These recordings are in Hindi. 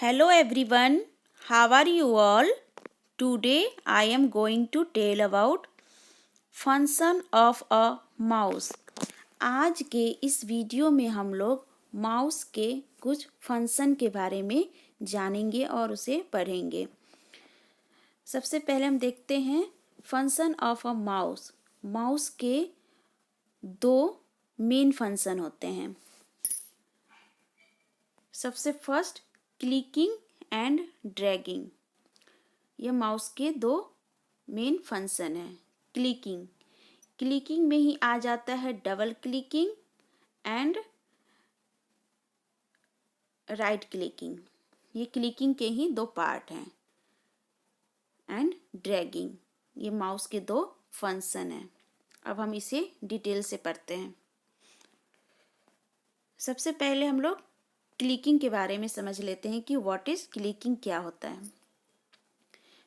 Hello everyone, how are you all? Today I am going to tell about function of a mouse. आज के इस वीडियो में हम लोग माउस के कुछ फंक्शन के बारे में जानेंगे और उसे पढ़ेंगे। सबसे पहले हम देखते हैं function of a mouse. Mouse के दो मेन फंक्शन होते हैं। सबसे फर्स्ट क्लिकिंग एंड ड्रैगिंग। ये माउस के दो मेन फंक्शन है। क्लिकिंग में ही आ जाता है double clicking and right clicking. ये क्लिकिंग के ही दो पार्ट हैं। एंड ड्रैगिंग, ये माउस के दो फंक्शन हैं। अब हम इसे डिटेल से पढ़ते हैं। सबसे पहले हम लोग क्लिकिंग के बारे में समझ लेते हैं कि व्हाट इज क्लिकिंग, क्या होता है।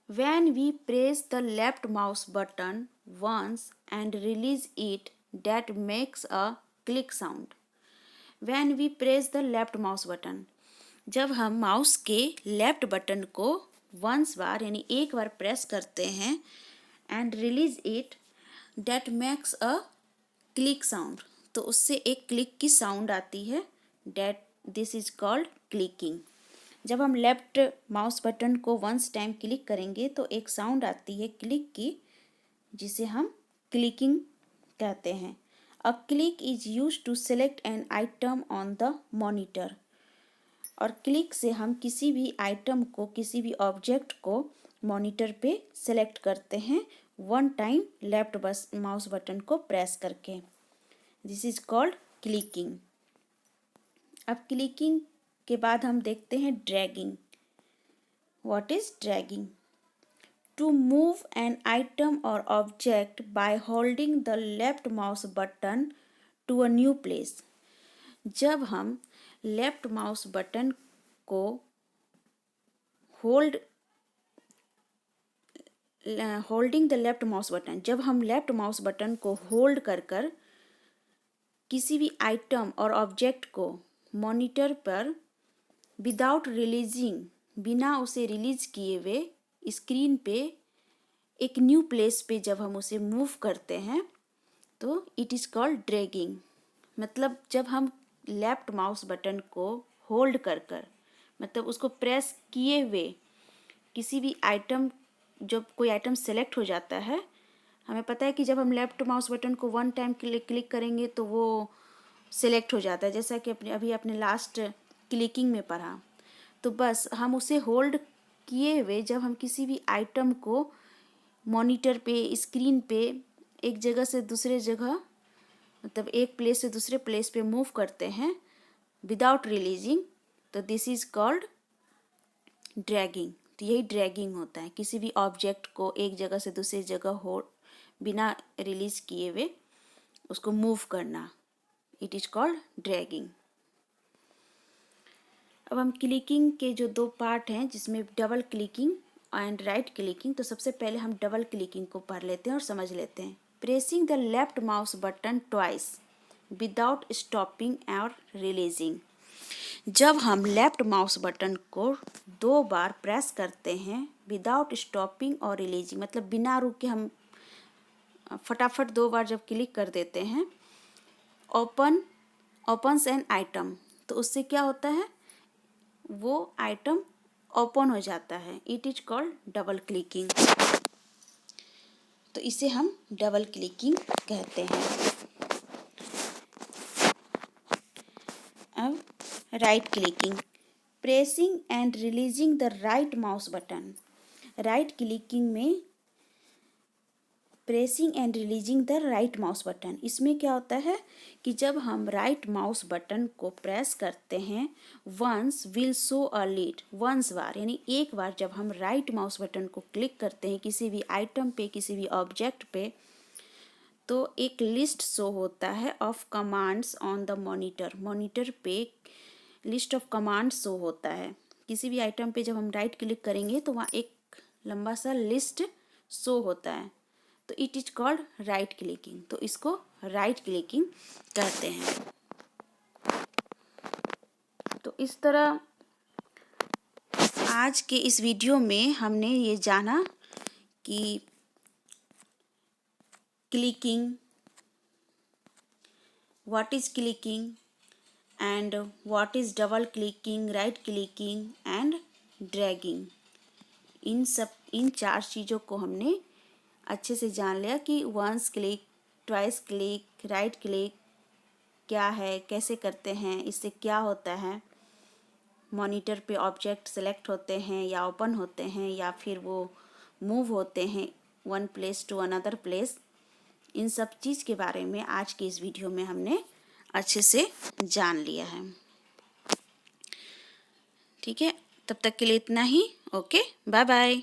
When we press the left mouse button once and release it, that makes a click sound. When we press the left mouse button, जब हम माउस के लेफ्ट बटन को वंस बार यानी एक बार प्रेस करते हैं and release it, that makes a click sound, तो उससे एक क्लिक की साउंड आती है। That this is called clicking. जब हम लेफ्ट माउस बटन को वंस टाइम क्लिक करेंगे तो एक साउंड आती है क्लिक की, जिसे हम क्लिकिंग कहते हैं। A click is used to select an item on the monitor. और क्लिक से हम किसी भी आइटम को, किसी भी ऑब्जेक्ट को मॉनिटर पे सेलेक्ट करते हैं one time left mouse button को प्रेस करके। This is called clicking. अब क्लिकिंग के बाद हम देखते हैं dragging. What is dragging? To move an item और object by holding the left mouse button to a new place. जब हम लेफ्ट माउस बटन को holding the left mouse button, जब हम लेफ्ट माउस बटन को होल्ड कर किसी भी आइटम और ऑब्जेक्ट को मॉनिटर पर विदाउट रिलीजिंग, बिना उसे रिलीज किए हुए स्क्रीन पे एक न्यू प्लेस पे जब हम उसे मूव करते हैं तो इट इज़ कॉल्ड ड्रैगिंग। मतलब जब हम लेफ्ट माउस बटन को होल्ड कर मतलब उसको प्रेस किए हुए किसी भी आइटम, जब कोई आइटम सेलेक्ट हो जाता है, हमें पता है कि जब हम लेफ्ट माउस बटन को वन टाइम क्लिक करेंगे तो वो सेलेक्ट हो जाता है, जैसा कि अपने लास्ट क्लिकिंग में पढ़ा। तो बस हम उसे होल्ड किए हुए जब हम किसी भी आइटम को मॉनिटर पे, स्क्रीन पे एक जगह से दूसरे जगह, मतलब एक प्लेस से दूसरे प्लेस पे मूव करते हैं विदाउट रिलीजिंग, तो दिस इज कॉल्ड ड्रैगिंग। तो यही ड्रैगिंग होता है, किसी भी ऑब्जेक्ट को एक जगह से दूसरी जगह हो बिना रिलीज किए हुए उसको मूव करना। It is called dragging. अब हम क्लिकिंग के जो दो पार्ट हैं, जिसमें double clicking and right clicking, तो सबसे पहले हम डबल क्लिकिंग को पढ़ लेते हैं और समझ लेते हैं। Pressing the left mouse button twice without stopping और रिलीजिंग। जब हम लेफ्ट माउस बटन को दो बार प्रेस करते हैं विदाउट स्टॉपिंग और रिलीजिंग, मतलब बिना रुके हम फटाफट दो बार जब क्लिक कर देते हैं, ओपन्स एन आइटम, तो उससे क्या होता है, वो आइटम ओपन हो जाता है। It is called double clicking. तो इसे हम डबल क्लिकिंग कहते हैं। अब right clicking, pressing and releasing the right mouse button. Right clicking में pressing and releasing the right mouse button, इसमें क्या होता है कि जब हम राइट माउस बटन को प्रेस करते हैं, once will show a lead, once बार यानी एक बार जब हम राइट माउस बटन को क्लिक करते हैं किसी भी आइटम पे, किसी भी ऑब्जेक्ट पे, तो एक लिस्ट शो होता है of commands on the monitor. Monitor पे लिस्ट ऑफ कमांड्स शो होता है। किसी भी आइटम पे जब हम राइट क्लिक करेंगे तो वहाँ एक लंबा सा लिस्ट शो होता है, तो it is called right clicking. तो इसको राइट क्लिकिंग कहते हैं। तो इस तरह आज के इस वीडियो में हमने ये जाना कि clicking, what is clicking and what is double clicking, right clicking and dragging. इन 4 चीज़ों को हमने अच्छे से जान लिया कि once click, twice click, right click क्या है, कैसे करते हैं, इससे क्या होता है। मॉनिटर पे ऑब्जेक्ट सेलेक्ट होते हैं या ओपन होते हैं या फिर वो मूव होते हैं one place to another place. इन सब चीज़ के बारे में आज की इस वीडियो में हमने अच्छे से जान लिया है। ठीक है, तब तक के लिए इतना ही। Okay, bye bye.